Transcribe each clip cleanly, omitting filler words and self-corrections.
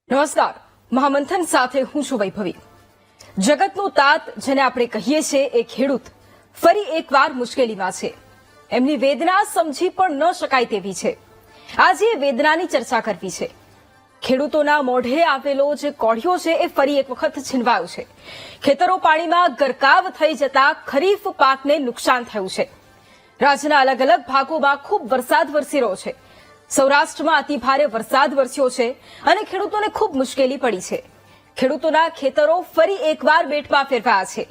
નમસ્કાર, મહામંથન સાથે હું છું વૈભવી। જગતનો તાત જેને આપણે કહીએ છીએ એ ખેડૂત ફરી એકવાર મુશ્કેલીમાં છે। એમની વેદના સમજી પણ ન શકાય તેવી છે। આજે એ વેદનાની ચર્ચા કરવી છે। ખેડૂતોના મોઢે આવેલો જે કોળિયો છે એ ફરી એક વખત છીનવાયો છે। ખેતરો પાણીમાં ગરકાવ થઈ જતા ખરીફ પાકને નુકસાન થયું છે। રાજ્યના અલગ અલગ ભાગોમાં ખૂબ વરસાદ વરસી રહ્યો છે। સૌરાષ્ટ્રમાં અતિ ભારે વરસાદ વરસ્યો છે અને ખેડૂતોને ખૂબ મુશ્કેલી પડી છે। ખેડૂતોના ખેતરો ફરી એકવાર બેટમાં ફેરવાયા છે।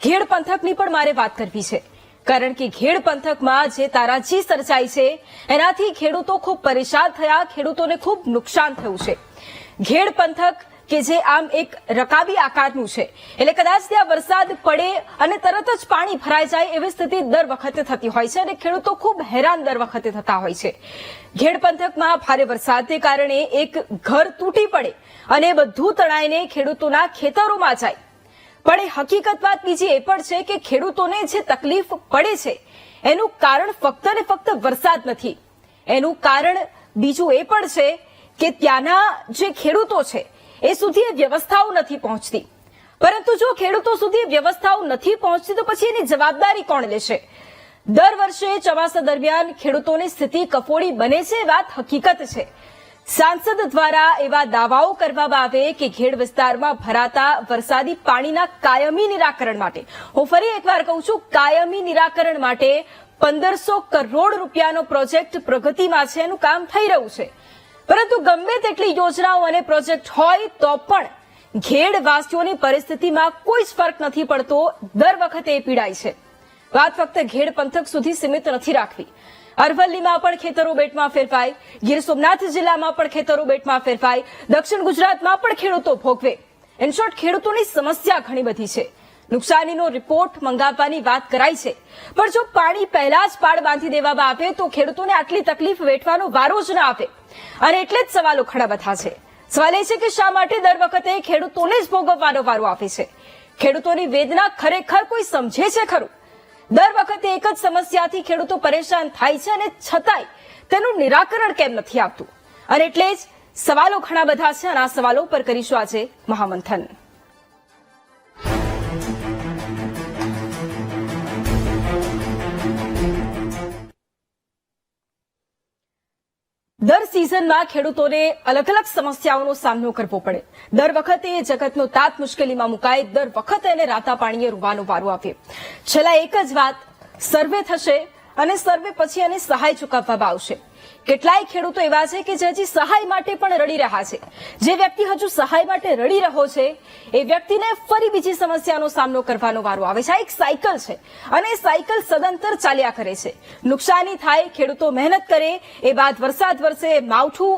ઘેડ પંથકની પણ મારે વાત કરવી છે, કારણ કે ઘેડ પંથકમાં જે તારાજી સર્જાઈ છે એનાથી ખેડૂતો ખૂબ પરેશાન થયા, ખેડૂતોને ખૂબ નુકસાન થયું છે। ઘેડ પંથક કે જે આમ એક રકાબી આકારનું છે, એટલે કદાચ ત્યાં વરસાદ પડે અને તરત જ પાણી ભરાઈ જાય એવી સ્થિતિ દર વખતે થતી હોય છે અને ખેડૂતો ખૂબ હેરાન દર વખતે થતા હોય છે। ઘેડ પંથકમાં ભારે વરસાદને કારણે એક ઘર તૂટી પડે અને બધું તણાઈને ખેડૂતોના ખેતરોમાં જાય, પણ એ હકીકત વાત બીજી એ પણ છે કે ખેડૂતોને જે તકલીફ પડે છે એનું કારણ ફક્ત ને ફક્ત વરસાદ નથી, એનું કારણ બીજું એ પણ છે કે ત્યાંના જે ખેડૂતો છે એ સુધી વ્યવસ્થાઓ નથી પહોંચતી। પરંતુ જો ખેડૂતો સુધી વ્યવસ્થાઓ નથી પહોંચતી તો પછી એની જવાબદારી કોણ લેશે? દર વર્ષે ચોમાસા દરમિયાન ખેડૂતોની સ્થિતિ કફોડી બને છે, વાત હકીકત છે। સાંસદ દ્વારા એવા દાવાઓ કરવામાં આવે કે ઘેડ વિસ્તારમાં ભરાતા વરસાદી પાણીના કાયમી નિરાકરણ માટે, હું ફરી એકવાર કહું છું, કાયમી નિરાકરણ માટે 1500 કરોડ રૂપિયાનો પ્રોજેક્ટ પ્રગતિમાં છે, એનું કામ થઈ રહ્યું છે। પરંતુ ગમે તેટલી યોજનાઓ અને પ્રોજેક્ટ હોય તો પણ ઘેડવાસીઓની પરિસ્થિતિમાં કોઈ જ ફરક નથી પડતો, દર વખતે એ પીડાય છે। વાત ફક્ત ઘેડ પંથક સુધી સીમિત નથી રાખવી। અરવલ્લીમાં પણ ખેતરો બેટમાં ફેરવાય, ગીર સોમનાથ જિલ્લામાં પણ ખેતરો બેટમાં ફેરવાય, દક્ષિણ ગુજરાતમાં પણ ખેડૂતો ભોગવે। ઇન શોર્ટ, ખેડૂતોની સમસ્યા ઘણી બધી છે। નુકસાનીનો રિપોર્ટ મંગાવવાની વાત કરાઈ છે, પણ જો પાણી પહેલા જ પાળ બાંધી દેવામાં આવે તો ખેડૂતોને આટલી તકલીફ વેઠવાનો વારો જ ના આવે, અને એટલે જ સવાલો ખડા બધા છે। સવાલ એ છે કે શા માટે દર વખતે ખેડૂતોને જ ભોગવવાનો વારો આવે છે? ખેડૂતોની વેદના ખરેખર કોઈ સમજે છે ખરું? દર વખતે એક જ સમસ્યાથી ખેડૂતો પરેશાન થાય છે અને છતાંય તેનું નિરાકરણ કેમ નથી આવતું? અને એટલે જ સવાલો ઘણા બધા છે અને આ સવાલો પર કરીશું આજે મહામંથન। દર સિઝનમાં ખેડૂતોને અલગ અલગ સમસ્યાઓનો સામનો કરવો પડે। દર વખતે એ જગતનો તાત મુશ્કેલીમાં મુકાય, દર વખતે એને રાતા પાણીએ રૂવાનો વારો આવે। છેલ્લા એક જ વાત, સર્વે થશે અને સર્વે પછી એને સહાય ચૂકવવામાં આવશે। કેટલાય ખેડૂતો એવા છે કે જે હજી સહાય માટે પણ રડી રહ્યા છે। જે વ્યક્તિ હજુ સહાય માટે રડી રહ્યો છે એ વ્યક્તિને ફરી બીજી સમસ્યાનો સામનો કરવાનો વારો આવે છે। આ એક સાયકલ છે અને એ સાયકલ સદંતર ચાલ્યા કરે છે। નુકસાની થાય, ખેડૂતો મહેનત કરે, એ બાદ વરસાદ વરસે, માવઠું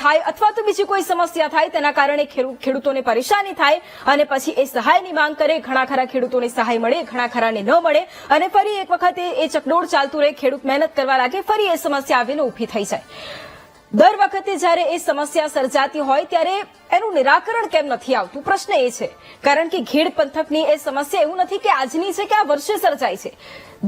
થાય અથવા તો બીજી કોઈ સમસ્યા થાય, તેના કારણે ખેડૂતોને પરેશાની થાય અને પછી એ સહાયની માંગ કરે। ઘણા ખરા ખેડૂતોને સહાય મળે, ઘણા ખરાને ન મળે અને ફરી એક વખતે એ ચકડોળ ચાલતું રહે, ખેડૂત મહેનત કરવા લાગે, ફરી એ સમસ્યા આવીને ઊભી થઈ જાય। દર વખતે જ્યારે એ સમસ્યા સર્જાતી હોય ત્યારે એનું નિરાકરણ કેમ નથી આવતું? પ્રશ્ન એ છે, કારણ કે ઘેડ પંથકની એ સમસ્યા એવું નથી કે આજની છે કે આ વર્ષે સર્જાય છે।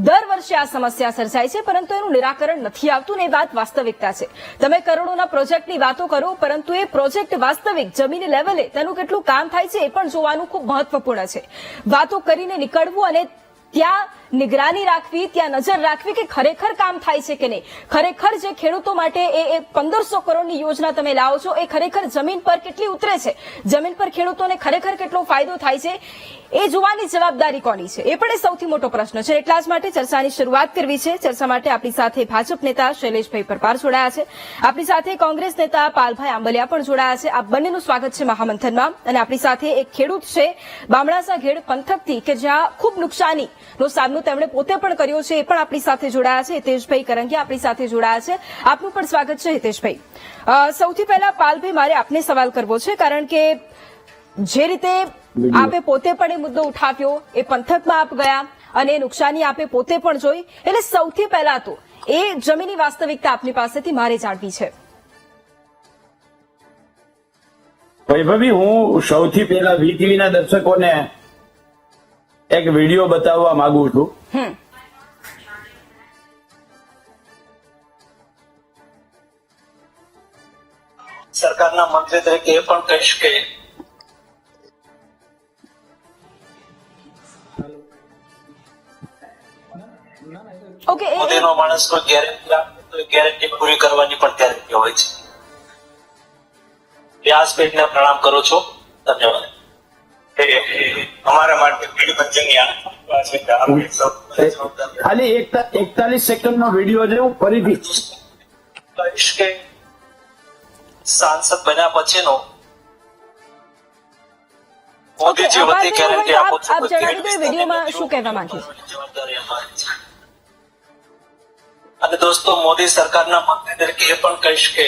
દર વર્ષે આ સમસ્યા સર્જાય છે, પરંતુ એનું નિરાકરણ નથી આવતું ને એ વાત વાસ્તવિકતા છે। તમે કરોડોના પ્રોજેક્ટની વાતો કરો, પરંતુ એ પ્રોજેક્ટ વાસ્તવિક જમીન લેવલે તેનું કેટલું કામ થાય છે એ પણ જોવાનું ખૂબ મહત્વપૂર્ણ છે। વાતો કરીને નીકળવું અને ત્યાં નિગરાની રાખવી, ત્યાં નજર રાખવી કે ખરેખર કામ થાય છે કે નહીં, ખરેખર જે ખેડૂતો માટે એ 1500 કરોડની યોજના તમે લાવો છો એ ખરેખર જમીન પર કેટલી ઉતરે છે, જમીન પર ખેડૂતોને ખરેખર કેટલો ફાયદો થાય છે, એ જોવાની જવાબદારી કોની છે? એ પણ એ સૌથી મોટો પ્રશ્ન છે। એટલા જ માટે ચર્ચાની શરૂઆત કરવી છે। ચર્ચા માટે આપણી સાથે ભાજપ નેતા શૈલેષભાઈ પરમાર જોડાયા છે, આપણી સાથે કોંગ્રેસ નેતા પાલભાઈ આંબલિયા પણ જોડાયા છે। આપ બંનેનું સ્વાગત છે મહામંથનમાં। અને આપણી સાથે એક ખેડૂત છે બામણાસા ઘેડ પંથકથી કે જ્યાં ખૂબ નુકસાનીનો સામનો તેમણે પોતે પણ કર્યો છે, એ પણ આપણી સાથે જોડાયા છે। હિતેશભાઈ કરંગિયા આપણી સાથે જોડાયા છે, આપનું પણ સ્વાગત છે હિતેશભાઈ। સૌથી પહેલા પાલભાઈ, મારે આપને સવાલ કરવો છે, કારણ કે જે રીતે આપે પોતે પણ એ મુદ્દો ઉઠાવ્યો, એ પંથકમાં આપ ગયા અને નુકસાની આપે પોતે પણ જોઈ, એટલે સૌથી પહેલા તો એ જમીની વાસ્તવિકતા આપની પાસેથી મારે જાણવી છે। વૈભવી, હું સૌથી પહેલા વીટીવીના દર્શકોને એક વિડીયો બતાવવા માંગુ છું। સરકાર સરકારના મંત્રી તરીકે એ પણ કહીશ કે ઓકે મોદીનો માણસ કોઈ ગેરંટી આપે તો એ ગેરંટી પૂરી કરવાની પણ ગેરંટી હોય છે. વ્યાસપીઠને પ્રણામ કરું છું. ધન્યવાદ. અમારા માટે ખાલી 41 સેકન્ડ નો વિડીયો છે. હું ફરીથી કહીશ કે સાંસદ બન્યા પછીનો મોદીજી વતી ગેરંટી આપો છો આપ જણાવી દો વિડીયોમાં શું કહેવા માંગે છે. જવાબદારી અમારી છે. અને દોસ્તો, મોદી સરકારના મંત્રી તરીકે એ પણ કહીશ કે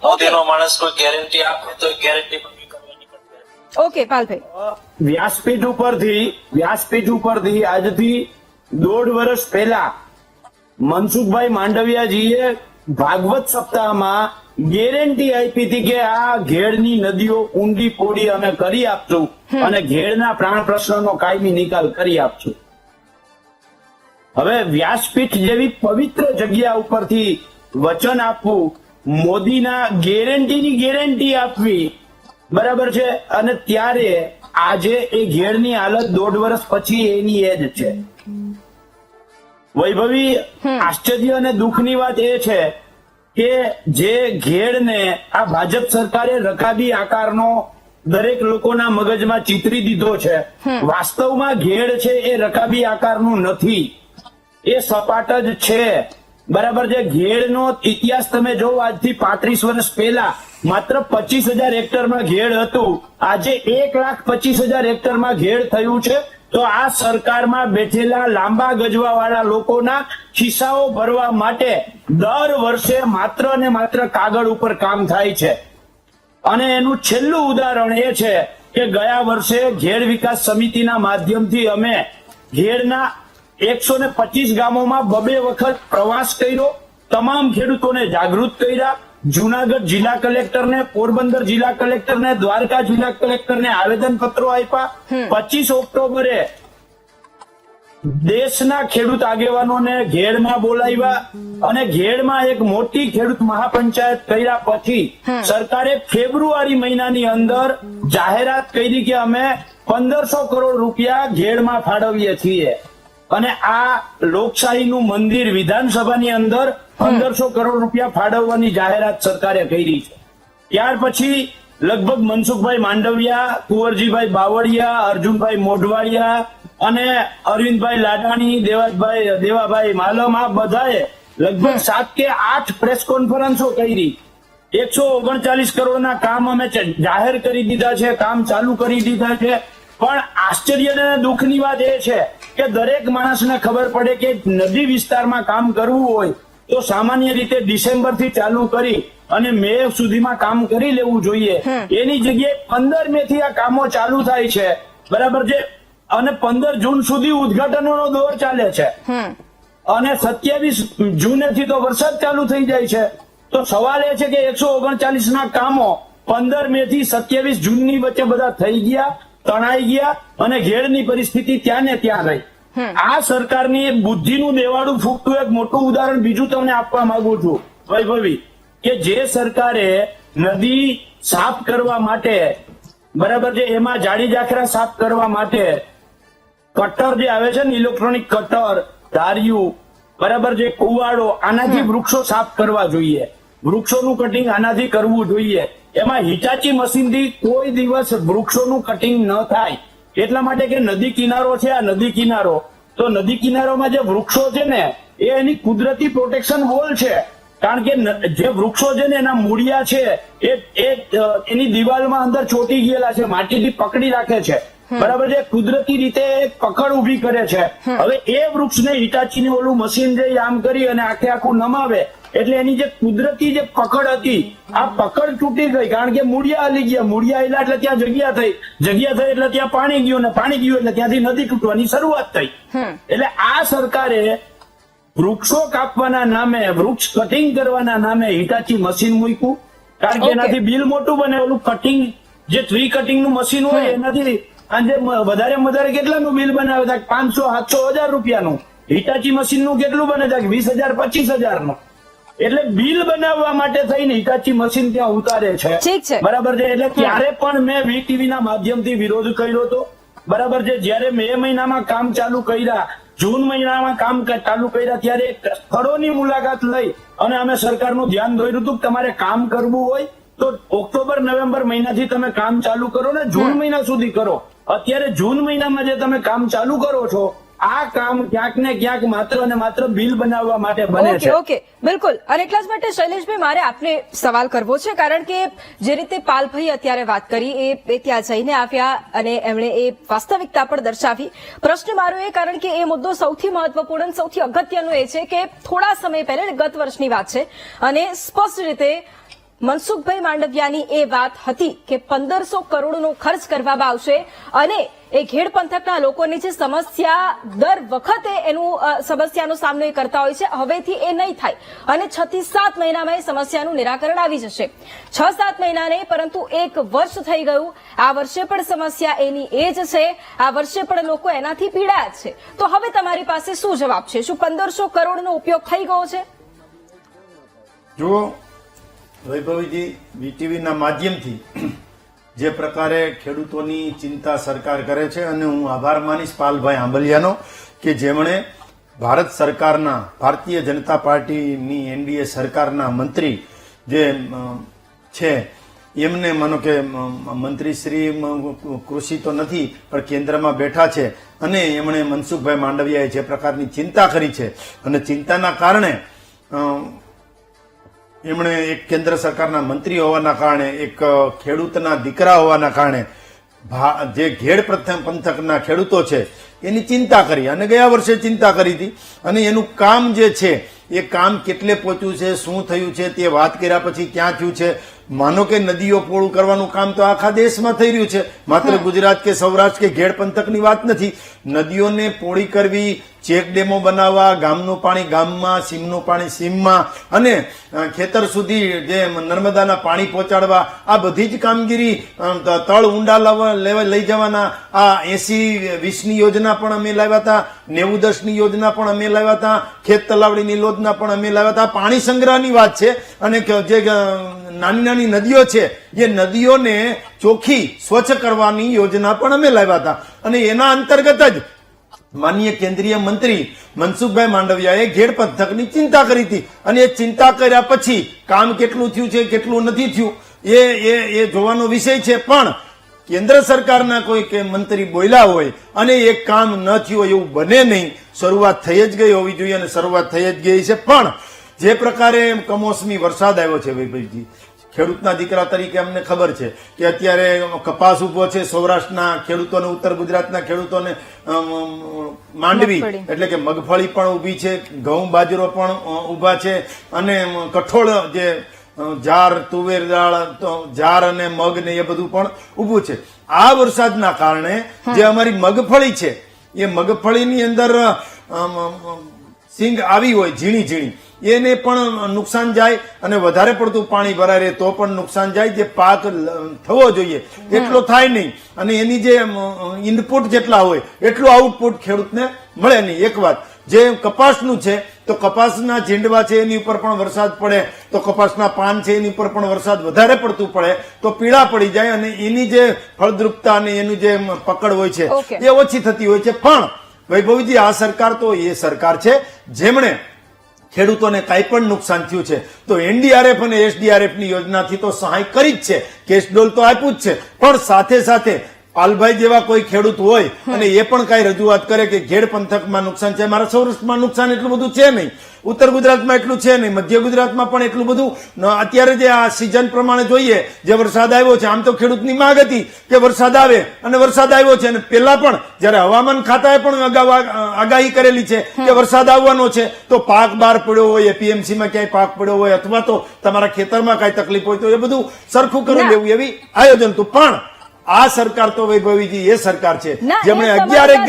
મોદીનો માણસ કોઈ ગેરંટી આપે તો એ ગેરંટી પૂરી કરવાની પણ guarantee. ઓકે પાલભાઈ, વ્યાસપીઠ ઉપરથી આજથી 1.5 વર્ષ પહેલા મનસુખભાઈ માંડવિયાજીએ ભાગવત સપ્તાહમાં ગેરંટી આપી હતી કે આ ઘેડની નદીઓ ઊંડી પોડી અમે કરી આપશું અને ઘેડના પ્રાણ પ્રશ્નનો કાયમી નિકાલ કરી આપશું. હવે વ્યાસપીઠ જેવી પવિત્ર જગ્યા ઉપરથી વચન આપવું, મોદીના ગેરંટીની ગેરંટી આપવી, બરાબર છે, અને ત્યારે આજે એ ઘેડની હાલત 1.5 વર્ષ પછી એની એ જ છે. વૈભવી, આશ્ચર્ય અને દુઃખની વાત એ છે કે જે ઘેડને આ ભાજપ સરકારે રકાબી આકારનો દરેક લોકોના મગજમાં ચિતરી દીધો છે, વાસ્તવમાં ઘેડ છે એ રકાબી આકારનું નથી, એ સપાટ જ છે. બરાબર છે. ઘેડનો ઇતિહાસ તમે જો, આજથી 35 વર્ષ પહેલા માત્ર 25,000 હેક્ટરમાં ઘેડ હતું, આજે 1,25,000 હેક્ટરમાં ઘેડ થયું છે. તો આ સરકારમાં બેઠેલા લાંબા ગજવા વાળા લોકોના ખિસ્સાઓ ભરવા માટે દર વર્ષે માત્ર ને માત્ર કાગળ ઉપર કામ થાય છે. અને એનું છેલ્લું ઉદાહરણ એ છે કે ગયા વર્ષે ઘેડ વિકાસ સમિતિના માધ્યમથી અમે ઘેડના 125 ગામોમાં 2 વખત પ્રવાસ કર્યો, તમામ ખેડૂતોને જાગૃત કર્યા, જુનાગઢ જિલ્લા કલેક્ટરને, પોરબંદર જિલ્લા કલેક્ટરને, દ્વારકા જિલ્લા કલેક્ટરને આવેદન પત્રો આપ્યા. 25 ઓક્ટોબરે દેશના ખેડૂત આગેવાનોને ઘેડમાં બોલાવ્યા અને ઘેડમાં એક મોટી ખેડૂત મહાપંચાયત કર્યા પછી સરકારે ફેબ્રુઆરી મહિનાની અંદર જાહેરાત કરી કે અમે 1500 કરોડ રૂપિયા ઘેડમાં ફાળવીએ છીએ. અને આ લોકશાહીનું મંદિર વિધાનસભાની અંદર 1500 કરોડ રૂપિયા ફાળવવાની જાહેરાત સરકારે કરી છે. ત્યાર પછી લગભગ મનસુખભાઈ માંડવિયા, કુંવરજીભાઈ બાવળિયા, અર્જુનભાઈ મોઢવાડિયા અને અરવિંદભાઈ લાડાણી, દેવાભાઈ માલમ, આ બધાએ લગભગ 7 કે 8 પ્રેસ કોન્ફરન્સો કરી. 139 કરોડના કામ અમે જાહેર કરી દીધા છે, કામ ચાલુ કરી દીધા છે. પણ આશ્ચર્ય અને દુઃખની વાત એ છે કે દરેક માણસને ખબર પડે કે નદી વિસ્તારમાં કામ કરવું હોય તો સામાન્ય રીતે ડિસેમ્બર થી ચાલુ કરી અને મે સુધીમાં કામ કરી લેવું જોઈએ. એની જગ્યાએ 15 મે થી આ કામો ચાલુ થાય છે, બરાબર છે, અને 15 જૂન સુધી ઉદઘાટનોનો દોર ચાલે છે અને 27 જૂને થી તો વરસાદ ચાલુ થઈ જાય છે. તો સવાલ એ છે કે 139 ના કામો 15 મે થી 27 જૂનની વચ્ચે બધા થઈ ગયા, તણાઈ ગયા અને ઘેડની પરિસ્થિતિ ત્યાં ને ત્યાં રહી. આ સરકારની બુદ્ધિનું દેવાળું ફૂટતું એક મોટું ઉદાહરણ બીજું તમને આપવા માંગુ છું વૈભવી, કે જે સરકારે નદી સાફ કરવા માટે, બરાબર છે, એમાં જાડી જાખરા સાફ કરવા માટે કટર જે આવે છે ને, ઇલેક્ટ્રોનિક કટર, ધાર્યું, બરાબર છે, કુવાડો, આનાથી વૃક્ષો સાફ કરવા જોઈએ, વૃક્ષોનું કટિંગ આનાથી કરવું જોઈએ. એમાં હિટાચી મશીનથી કોઈ દિવસ વૃક્ષોનું કટિંગ ન થાય. એટલા માટે કે નદી કિનારો છે, આ નદી કિનારો, તો નદી કિનારોમાં જે વૃક્ષો છે ને એ એની કુદરતી પ્રોટેક્શન વોલ છે. કારણ કે જે વૃક્ષો છે ને એના મૂળિયા છે એ એની દિવાલમાં અંદર ચોંટી ગયેલા છે, માટીથી પકડી રાખે છે, બરાબર છે, કુદરતી રીતે પકડ ઉભી કરે છે. હવે એ વૃક્ષને હિટાચીને ઓલું મશીન જે આમ કરી અને આખે આખું નમાવે એટલે એની જે કુદરતી જે પકડ હતી આ પકડ તૂટી ગઈ. કારણ કે મૂળિયા હલી ગયા, મૂળિયા હલ્યા એટલે ત્યાં જગ્યા થઈ એટલે ત્યાં પાણી ગયું, અને પાણી ગયું એટલે ત્યાંથી નદી તૂટવાની શરૂઆત થઈ. એટલે આ સરકારે વૃક્ષો કાપવાના નામે, વૃક્ષ કટિંગ કરવાના નામે હિટાચી મશીન મૂક્યું. કારણ કે એનાથી બિલ મોટું બને. ઓલું કટિંગ જે ટ્રી કટિંગ નું મશીન હોય એનાથી આજે વધારે કેટલાનું બિલ બનાવે છે? 500, 700, 1000 રૂપિયાનું. હિટાચી મશીન નું કેટલું બને છે? 20,000, 25,000 નું. એટલે બિલ બનાવવા માટે થઈને હિટાચી મશીન ત્યાં ઉતારે છે. ઠીક છે. બરાબર છે. એટલે ત્યારે પણ મેં વીટીવી ના માધ્યમથી વિરોધ કર્યો હતો. બરાબર છે. જયારે મે મહિનામાં કામ ચાલુ કર્યા, જૂન મહિનામાં કામ ચાલુ કર્યા, ત્યારે સ્થળોની મુલાકાત લઈ અને અમે સરકારનું ધ્યાન દોર્યું હતું કે તમારે કામ કરવું હોય તો ઓક્ટોબર નવેમ્બર મહિનાથી તમે કામ ચાલુ કરો ને જૂન મહિના સુધી કરો. અત્યારે જૂન મહિનામાં જે તમે કામ ચાલુ કરો છો, આ કામ ક્યાંક ને ક્યાંક માત્ર અને માત્ર બિલ બનાવવા માટે બને ઓકે છે. ઓકે બિલકુલ. અને એટલા જ માટે શૈલેષભાઈ મારે આપને સવાલ કરવો છે, કારણ કે જે રીતે પાલભાઈ અત્યારે વાત કરી એ ત્યાં જઈને આવ્યા અને એમણે એ વાસ્તવિકતા પણ દર્શાવી. પ્રશ્ન મારો એ, કારણ કે એ મુદ્દો સૌથી મહત્વપૂર્ણ, સૌથી અગત્યનો એ છે કે થોડા સમય પહેલા, ગત વર્ષની વાત છે, અને સ્પષ્ટ રીતે મનસુખભાઈ માંડવિયાની એ વાત હતી કે 1500 કરોડનો ખર્ચ કરવામાં આવશે અને એ ઘેડ પંથકના લોકોની જે સમસ્યા દર વખતે સમસ્યાનો સામનો એ કરતા હોય છે, હવેથી એ નહીં થાય અને 6 થી 7 મહિનામાં એ સમસ્યાનું નિરાકરણ આવી જશે. 6-7 મહિના નહીં, પરંતુ 1 વર્ષ થઈ ગયું. આ વર્ષે પણ સમસ્યા એની એ જ છે. આ વર્ષે પણ લોકો એનાથી પીડાયા છે. તો હવે તમારી પાસે શું જવાબ છે? શું 1500 કરોડનો ઉપયોગ થઈ ગયો છે? જો વૈભવીજી, વીટીવીના માધ્યમથી જે પ્રકારે ખેડૂતોની ચિંતા સરકાર કરે છે, અને હું આભાર માનીશ પાલભાઈ આંબલિયાનો કે જેમણે ભારત સરકારના, ભારતીય જનતા પાર્ટીની એનડીએ સરકારના મંત્રી જે છે એમને માનો કે મંત્રી શ્રી કૃષિ તો નથી પણ કેન્દ્રમાં બેઠા છે, અને એમણે મનસુખભાઈ માંડવિયાએ જે પ્રકારની ચિંતા કરી છે, અને ચિંતાના કારણે એમણે એક કેન્દ્ર સરકારના મંત્રી હોવાના કારણે, એક ખેડૂતના દીકરા હોવાના કારણે જે ઘેડ પંથકના ખેડૂતો છે એની ચિંતા કરી, અને ગયા વર્ષે ચિંતા કરી હતી. અને એનું કામ જે છે એ કામ કેટલે પહોંચ્યું છે, શું થયું છે તે વાત કર્યા પછી ક્યાં થયું છે. માનો કે નદીઓ પોળું કરવાનું કામ તો આખા દેશમાં થઈ રહ્યું છે, માત્ર ગુજરાત કે સૌરાષ્ટ્ર કે ઘેડ પંથકની વાત નથી. નદીઓને પોળી કરવી, ચેક ડેમો બનાવવા, ગામનું પાણી ગામમાં, સીમનું પાણી સીમમાં, અને ખેતર સુધી જે નર્મદાના પાણી પહોંચાડવા, આ બધી જ કામગીરી, તળ ઊંડા લઈ જવાના, આ 80-20ની યોજના પણ અમે લાવ્યા હતા, 90-10ની યોજના પણ અમે લાવ્યા હતા, ખેત તલાવડીની યોજના પણ અમે લાવ્યા હતા. પાણી સંગ્રહની વાત છે, અને જે નાની નાની નદીઓ છે એ નદીઓને ચોખ્ખી સ્વચ્છ કરવાની યોજના પણ અમે લાવ્યા હતા. અને એના અંતર્ગત જ માનનીય કેન્દ્રીય મંત્રી મનસુખભાઈ માંડવિયાએ ઘેડ પંથકની ચિંતા કરી હતી, અને એ ચિંતા કર્યા પછી કામ કેટલું થયું છે, કેટલું નથી થયું એ જોવાનો વિષય છે. પણ કેન્દ્ર સરકારના કોઈ કે મંત્રી બોલ્યા હોય અને એ કામ ન થયું એવું બને નહીં. શરૂઆત થઈ જ ગઈ હોવી જોઈએ, અને શરૂઆત થઈ જ ગઈ છે. પણ જે પ્રકારે કમોસમી વરસાદ આવ્યો છે વૈભવજી, ખેડૂતના દીકરા તરીકે અમને ખબર છે કે અત્યારે કપાસ ઉભો છે, સૌરાષ્ટ્રના ખેડૂતોને, ઉત્તર ગુજરાતના ખેડૂતોને માંડવી એટલે કે મગફળી પણ ઉભી છે, ઘઉં બાજરો પણ ઉભા છે, અને કઠોળ જે જાર, તુવેર દાળ, જાર અને મગ ને એ બધું પણ ઉભું છે. આ વરસાદના કારણે જે અમારી મગફળી છે એ મગફળીની અંદર સિંગ આવી હોય ઝીણી ઝીણી, એને પણ નુકસાન જાય, અને વધારે પડતું પાણી ભરાય રહે તો પણ નુકસાન જાય. જે પાક થવો જોઈએ એટલો થાય નહીં, અને એની જે ઇનપુટ જેટલા હોય એટલું આઉટપુટ ખેડૂતને મળે નહીં. એક વાત જે કપાસનું છે, તો કપાસના ઝીંડવા છે એની ઉપર પણ વરસાદ પડે, તો કપાસના પાન છે એની ઉપર પણ વરસાદ વધારે પડતું પડે તો પીળા પડી જાય, અને એની જે ફળદ્રુપતા અને એનું જે પકડ હોય છે એ ઓછી થતી હોય છે. પણ વૈભવજી, આ સરકાર તો એ સરકાર છે જેમણે ખેડૂતોને કાંઈ પણ નુકસાન થયું છે તો એનડીઆરએફ અને એસડીઆરએફ ની યોજનાથી તો સહાય કરી જ છે, કેશ ડોલ તો આપ્યું જ છે. પણ સાથે સાથે પાલભાઈ જેવા કોઈ ખેડૂત હોય અને એ પણ કઈ રજૂઆત કરે કે ઘેડ પંથકમાં નુકસાન છે, મારા સૌરાષ્ટ્રમાં નુકસાન એટલું બધું છે નહીં, ઉત્તર ગુજરાતમાં એટલું છે નહીં, મધ્ય ગુજરાતમાં પણ એટલું બધું અત્યારે જે આ સિઝન પ્રમાણે જોઈએ જે વરસાદ આવ્યો છે, આમ તો ખેડૂતની માંગ હતી કે વરસાદ આવે, અને વરસાદ આવ્યો છે. અને પેલા પણ જયારે હવામાન ખાતાએ પણ આગાહી કરેલી છે કે વરસાદ આવવાનો છે, તો પાક બહાર પડ્યો હોય, એપીએમસી માં ક્યાંય પાક પડ્યો હોય, અથવા તો તમારા ખેતરમાં કઈ તકલીફ હોય તો એ બધું સરખું કરી લેવું એવી આયોજન હતું. પણ આ સરકાર તો વૈભવીજી એ સરકાર છે ના, જેમણે એ 11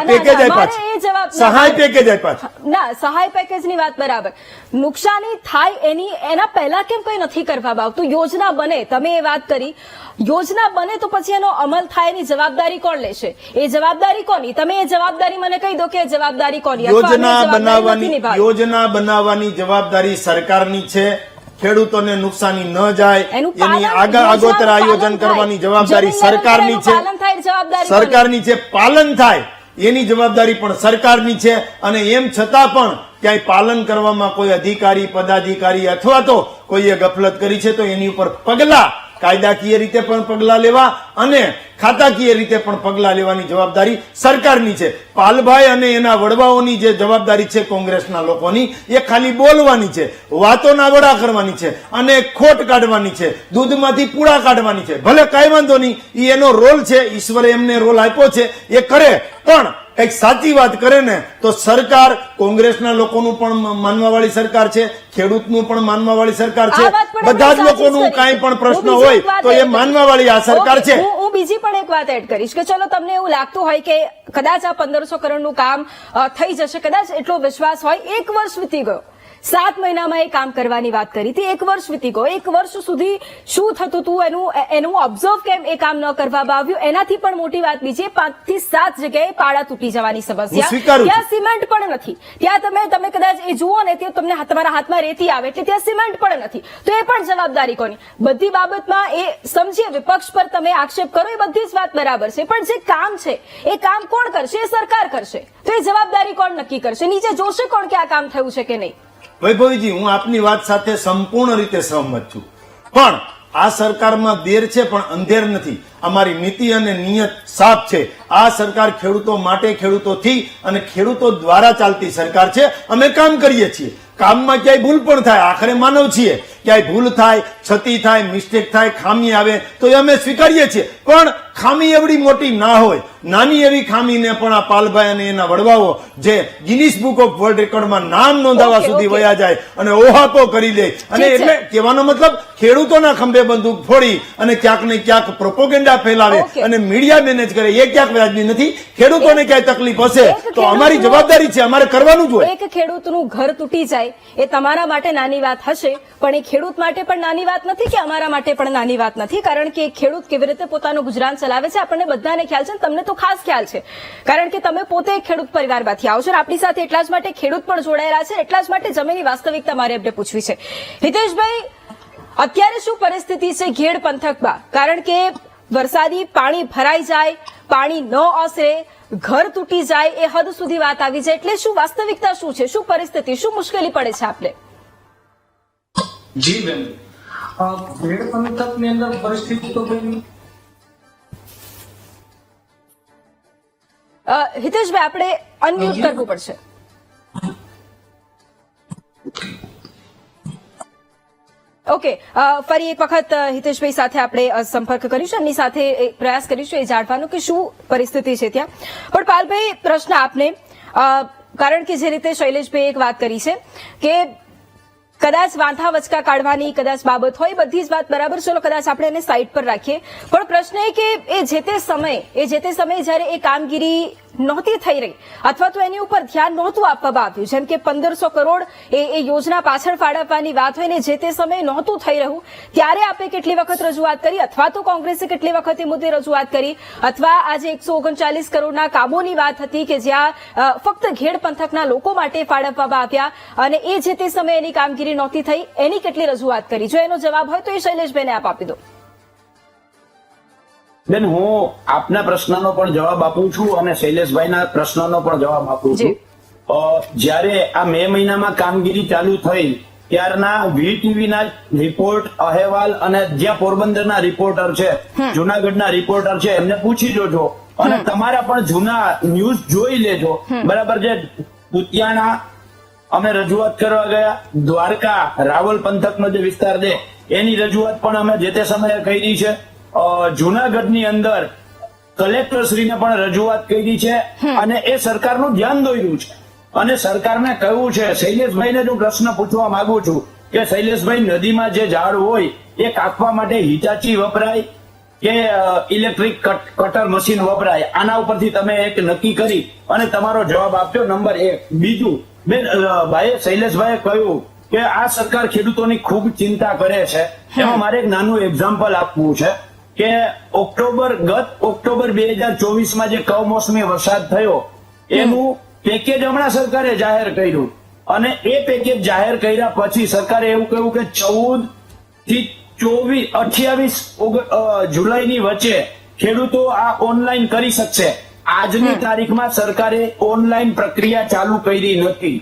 પેકેજ અમારે આપ્યા એ છે, જવાબ સહાય પેકેજ આપ્યા છે. ના, સહાય પેકેજની વાત બરાબર. નુકસાની થાય એના પહેલા કેમ કઈ નથી કરવામાં આવતું? યોજના બને, તમે એ વાત કરી, યોજના બને તો પછી એનો અમલ થાય એની જવાબદારી કોણ લેશે? એ જવાબદારી કોની? તમે એ જવાબદારી મને કહી દો કે એ જવાબદારી કોની? અથવા અમે એ જવાબદારી નથી નિભાવી. યોજના બનાવવાની જવાબદારી સરકારની છે. ખેડૂતોને નુકસાની ન જાય એનું એની પાલન, આગોતરા યોજનાનું આયોજન પાલન કરવાની થાય. જવાબદારી જમીન સરકારની છે. પાલન થાય એ જવાબદારી સરકારની છે. પાલન થાય એની જવાબદારી પણ સરકારની છે. અને એમ છતાં પણ ક્યાંય પાલન કરવામાં કોઈ અધિકારી, પદાધિકારી અથવા તો કોઈએ ગફલત કરી છે તો એની ઉપર પગલા, કાયદાકીય રીતે પણ પગલા લેવા અને ખાતાકીય રીતે પણ પગલા લેવાની જવાબદારી સરકારની છે. પાલભાઈ અને એના વડવાઓની જે જવાબદારી છે કોંગ્રેસના લોકોની, એ ખાલી બોલવાની છે, વાતોના વડા કરવાની છે અને ખોટ કાઢવાની છે, દૂધમાંથી પૂળા કાઢવાની છે. ભલે કાંઈ વાંધો નહીં, એ એનો રોલ છે, ઈશ્વરે એમને રોલ આપ્યો છે, એ કરે. પણ એક સાચી વાત કરે ને તો સરકાર કોંગ્રેસના લોકોનું પણ માનવાવાળી સરકાર છે, ખેડૂતનું પણ માનવાવાળી સરકાર છે. આ વાત પણ બધા જ આપણે સાચી લોકોનું જ કાંઈ પણ કરી. પ્રશ્ન હું બીજી હોય એક વાત તો એ એડ માનવાવાળી આ સરકાર ઓકે, છે. હું બીજી પણ એક વાત એડ કરીશ કે ચલો તમને એવું લાગતું હોય કે કદાચ આ 1500 કરોડનું કામ થઈ જશે, કદાચ એટલો વિશ્વાસ હોય. 1 વર્ષ વીતી ગયો, 7 મહિનામાં એ કામ કરવાની વાત કરી હતી. 1 વર્ષ વીતી ગયો. 1 વર્ષ સુધી શું થતું હતું એનું ઓબ્ઝર્વ કેમ એ કામ ન કરવામાં આવ્યું? એનાથી પણ મોટી વાત બીજી, 5 થી 7 જગ્યાએ પાડા તૂટી જવાની સમસ્યા. સ્વીકારું છું. ત્યાં સિમેન્ટ પણ નથી. ત્યાં તમે કદાચ એ જુઓ ને, ત્યાં તમને તમારા હાથમાં રેતી આવે એટલે ત્યાં સિમેન્ટ પણ નથી. તો એ પણ જવાબદારી કોની? બધી બાબતમાં એ સમજીએ, વિપક્ષ પર તમે આક્ષેપ કરો એ બધી જ વાત બરાબર છે, પણ જે કામ છે એ કામ કોણ કરશે? એ સરકાર કરશે. તો એ જવાબદારી કોણ નક્કી કરશે? નીચે જોશે કોણ કે આ કામ થયું છે કે નહીં? વૈભવીજી, હું આપની વાત સાથે સંપૂર્ણ રીતે સહમત છું, પણ આ સરકારમાં દેર છે પણ અંધેર નથી. અમારી નીતિ અને નિયત સાફ છે. આ સરકાર ખેડૂતો માટે, ખેડૂતોથી અને ખેડૂતો દ્વારા ચાલતી સરકાર છે. અમે કામ કરીએ છીએ. કામમાં ક્યાંય ભૂલ પણ થાય, આખરે માનવ છીએ, ક્યાંય ભૂલ થાય, ક્ષતિ થાય, મિસ્ટેક થાય, ખામી આવે તો એ અમે સ્વીકારીએ છીએ. પણ ખામી એવડી મોટી ના હોય. નાની એવી ખામીને પણ આ પાલભાઈ અને એના વડવાઓ જે ગિનિસ બુક ઓફ વર્લ્ડ રેકોર્ડમાં નામ નોંધાવા ઓકે, સુધી ઓકે. વયા જાય અને ઓહાપો કરી લે. અને ઠીક છે. એટલે કહેવાનો મતલબ ખેડૂતોના ખંભે બંદૂક ફોડી અને ક્યાંક ને ક્યાંક પ્રોપોગેન્ડા ફેલાવે ઓકે. અને મીડિયા મેનેજ કરે, એ ક્યાંક વ્યાજબી નથી. ખેડૂતોને ક્યાંય તકલીફ હશે એક તો અમારી ખેડૂતનું- જવાબદારી છે, અમારે કરવાનું જ હોય. એક ખેડૂતનું ઘર તૂટી જાય એ તમારા માટે નાની વાત હશે, પણ એ ખેડૂત માટે પણ નાની વાત નથી કે અમારા માટે પણ નાની વાત નથી. કારણ કે એક ખેડૂત કેવી રીતે પોતાનું ગુજરાન ચલાવે છે આપણને બધાને ખ્યાલ છે, તમને તો ખાસ ખ્યાલ છે, કારણ કે તમે પોતે એક ખેડૂત પરિવારમાંથી આવો છો. અને આપણી સાથે એટલા જ માટે ખેડૂત પણ જોડાયેલા છે, એટલા જ માટે જમીનની વાસ્તવિકતા મારે એમને પૂછવી છે. હિતેશભાઈ, અત્યારે શું પરિસ્થિતિ છે ઘેડ પંથકમાં? કારણ કે વરસાદી પાણી ભરાઈ જાય, પાણી ન ઓસરે, ઘર તૂટી જાય, એ હદ સુધી વાત આવી જાય. એટલે શું વાસ્તવિકતા શું છે? શું પરિસ્થિતિ, શું મુશ્કેલી પડે છે આપને? જી બેન, ભેડ પંથકની અંદર પરિસ્થિતિ તો બેન હિતેશભાઈ, આપણે અનમ્યુટ કરવું પડશે. ઓકે, ફરી એક વખત હિતેશભાઈ સાથે આપણે સંપર્ક કરીશું, એમની સાથે એક પ્રયાસ કરીશું એ જાણવાનો કે શું પરિસ્થિતિ છે ત્યાં. પણ પાલભાઈ, પ્રશ્ન આપને, કારણ કે જે રીતે શૈલેષભાઈ એક વાત કરી છે કે કદાચ વાંધા વચકા કાઢવાની કદાચ બાબત હોય, બધી જ વાત બરાબર, ચલો કદાચ આપણે એને સાઈડ પર રાખીએ. પણ પ્રશ્ન એ કે એ જે તે સમયે જયારે એ કામગીરી નહોતી થઈ રહી અથવા તો એની ઉપર ધ્યાન નહોતું આપવામાં આવ્યું, જેમ કે 1500 કરોડ એ યોજના પાછળ ફાળવવાની વાત હોય ને જે તે સમયે નહોતું થઈ રહ્યું, ત્યારે આપણે કેટલી વખત રજૂઆત કરી, અથવા તો કોંગ્રેસે કેટલી વખત એ મુદ્દે રજૂઆત કરી, અથવા આજે 139 કરોડના કામોની વાત હતી કે જ્યાં ફક્ત ઘેડ પંથકના લોકો માટે ફાળવવામાં આવ્યા અને એ જે તે સમયે એની કામગીરી નહોતી થઈ, એની કેટલી રજૂઆત કરી? જો એનો જવાબ હોય તો એ શૈલેષભાઈને આપ આપી દો. બેન, હું આપના પ્રશ્નનો પણ જવાબ આપું છું અને શૈલેષભાઈના પ્રશ્નનો પણ જવાબ આપું છું. જ્યારે આ મે મહિનામાં કામગીરી ચાલુ થઈ ત્યારના VTVના રિપોર્ટ, અહેવાલ અને જ્યાં પોરબંદરના રિપોર્ટર છે, જુનાગઢના રિપોર્ટર છે, એમને પૂછી જોજો અને તમારા પણ જૂના ન્યૂઝ જોઈ લેજો. બરાબર છે. કુતિયાણા અમે રજૂઆત કરવા ગયા, દ્વારકા, રાવલ પંથકનો જે વિસ્તાર છે એની રજૂઆત પણ અમે જે તે સમયે કરી છે. જુનાગઢની અંદર કલેક્ટરશ્રીને પણ રજૂઆત કરી છે અને એ સરકારનું ધ્યાન દોર્યું છે અને સરકારને કહ્યું છે. શૈલેષભાઈને જો પ્રશ્ન પૂછવા માંગુ છું કે શૈલેષભાઈ, નદીમાં જે ઝાડ હોય એ કાપવા માટે હિટાચી વપરાય કે ઇલેક્ટ્રિક કટર મશીન વપરાય, આના ઉપરથી તમે એક નક્કી કરી અને તમારો જવાબ આપ્યો. નંબર 1. બીજું, બેન ભાઈ શૈલેષભાઈએ કહ્યું કે આ સરકાર ખેડૂતોની ખૂબ ચિંતા કરે છે. એમાં મારે એક નાનું એક્ઝામ્પલ આપવું છે કે ગત ઓક્ટોબર 2024 જે કમોસમી વરસાદ થયો એનું પેકેજ હમણાં સરકારે જાહેર કર્યું, અને એ પેકેજ જાહેર કર્યા પછી સરકારે એવું કહ્યું કે 14 થી 28 જુલાઈની વચ્ચે ખેડૂતો આ ઓનલાઈન કરી શકશે. આજની તારીખમાં સરકારે ઓનલાઈન પ્રક્રિયા ચાલુ કરી નથી.